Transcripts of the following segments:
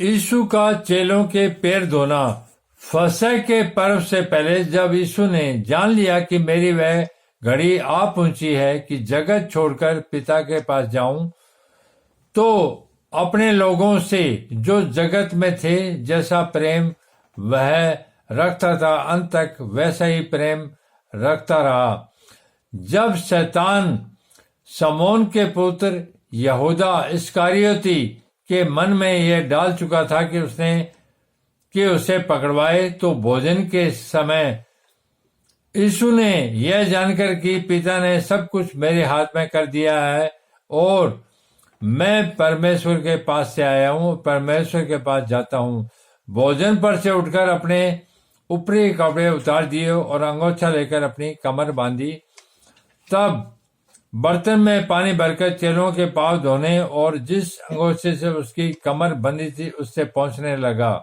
यीशु का चेलों के पैर धोना। फसह के पर्व से पहले जब यीशु ने जान लिया कि मेरी वह घड़ी आ पहुंची है कि जगत छोड़कर पिता के पास जाऊं, तो अपने लोगों से जो जगत में थे जैसा प्रेम वह रखता था, अंत तक वैसा ही प्रेम रखता रहा। जब शैतान शमौन के पुत्र यहूदा इस्करियोती के मन में यह डाल चुका था कि उसे पकड़वाए, तो भोजन के समय यीशु ने यह जानकर कि पिता ने सब कुछ मेरे हाथ में कर दिया है और मैं परमेश्वर के पास से आया हूं, परमेश्वर के पास जाता हूं, भोजन पर से उठकर अपने ऊपरी कपड़े उतार दिए और अंगोछा लेकर अपनी कमर बांधी। तब बर्तन में पानी भरकर चेलों के पांव धोने और जिस अंगोछे से उसकी कमर बंधी थी उससे पोंछने लगा।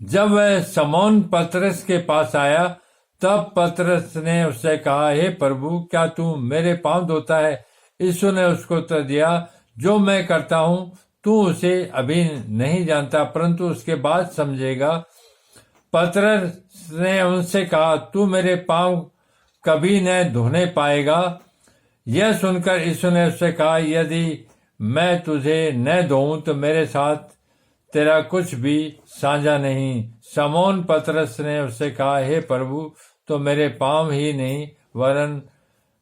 जब वह शमौन पतरस के पास आया, तब पतरस ने उससे कहा, हे प्रभु, क्या तू मेरे पांव धोता है? यीशु ने उसको उत्तर दिया, जो मैं करता हूं तू उसे अभी नहीं जानता, परंतु उसके बाद समझेगा। पतरस ने उनसे कहा, तू मेरे पांव कभी न धोने पाएगा। यह सुनकर यीशु ने उससे कहा, यदि मैं तुझे न धोऊं तो मेरे साथ तेरा कुछ भी साझा नहीं। शमौन पतरस ने उससे कहा, हे प्रभु, तो मेरे पांव ही नहीं वरन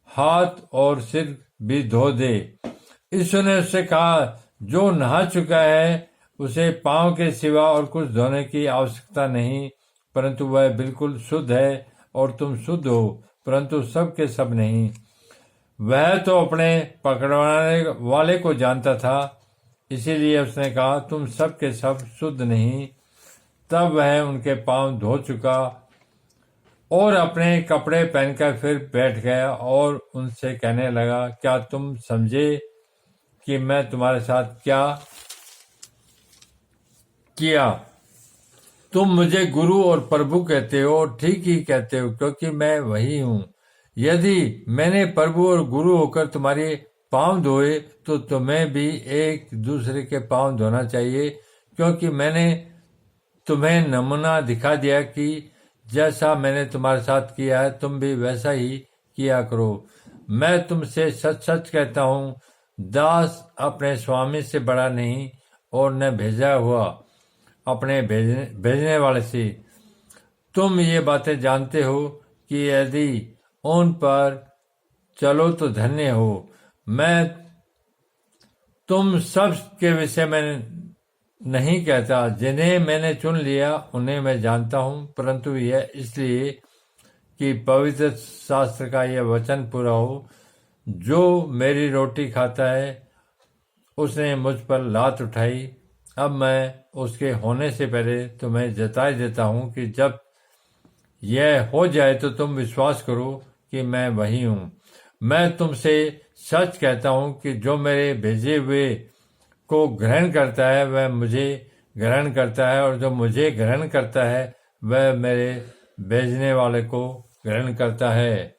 हाथ और सिर भी धो दे। यीशु ने उससे कहा, जो नहा चुका है उसे पांव के सिवा और कुछ धोने की आवश्यकता नहीं, परंतु वह बिल्कुल शुद्ध है। और तुम शुद्ध हो, परंतु सब के सब नहीं। वह तो अपने पकड़वाने वाले को जानता था, इसीलिए उसने कहा, तुम सब के सब शुद्ध नहीं। तब वह उनके पांव धो चुका और अपने कपड़े पहनकर फिर बैठ गया और उनसे कहने लगा, क्या तुम समझे कि मैं तुम्हारे साथ क्या किया? तुम मुझे गुरु और प्रभु कहते हो, और ठीक ही कहते हो, क्योंकि मैं वही हूं। यदि मैंने प्रभु और गुरु होकर तुम्हारे पांव धोए, तो तुम्हें भी एक दूसरे के पांव धोना चाहिए, क्योंकि मैंने तुम्हें नमूना दिखा दिया कि जैसा मैंने तुम्हारे साथ किया है तुम भी वैसा ही किया करो। मैं तुमसे सच सच कहता हूं, दास अपने स्वामी से बड़ा नहीं और न भेजा हुआ अपने भेजने वाले से। तुम ये बातें जानते हो कि यदि उन पर चलो तो धन्य हो। मैं तुम सब के विषय में नहीं कहता, जिन्हें मैंने चुन लिया उन्हें मैं जानता हूं, परंतु यह इसलिए कि पवित्र शास्त्र का यह वचन पूरा हो, जो मेरी रोटी खाता है उसने मुझ पर लात उठाई। अब मैं उसके होने से पहले तुम्हें जता देता हूं कि जब यह हो जाए तो तुम विश्वास करो कि मैं वही हूं। मैं तुमसे सच कहता हूं कि जो मेरे भेजे हुए को ग्रहण करता है वह मुझे ग्रहण करता है, और जो मुझे ग्रहण करता है वह मेरे भेजने वाले को ग्रहण करता है।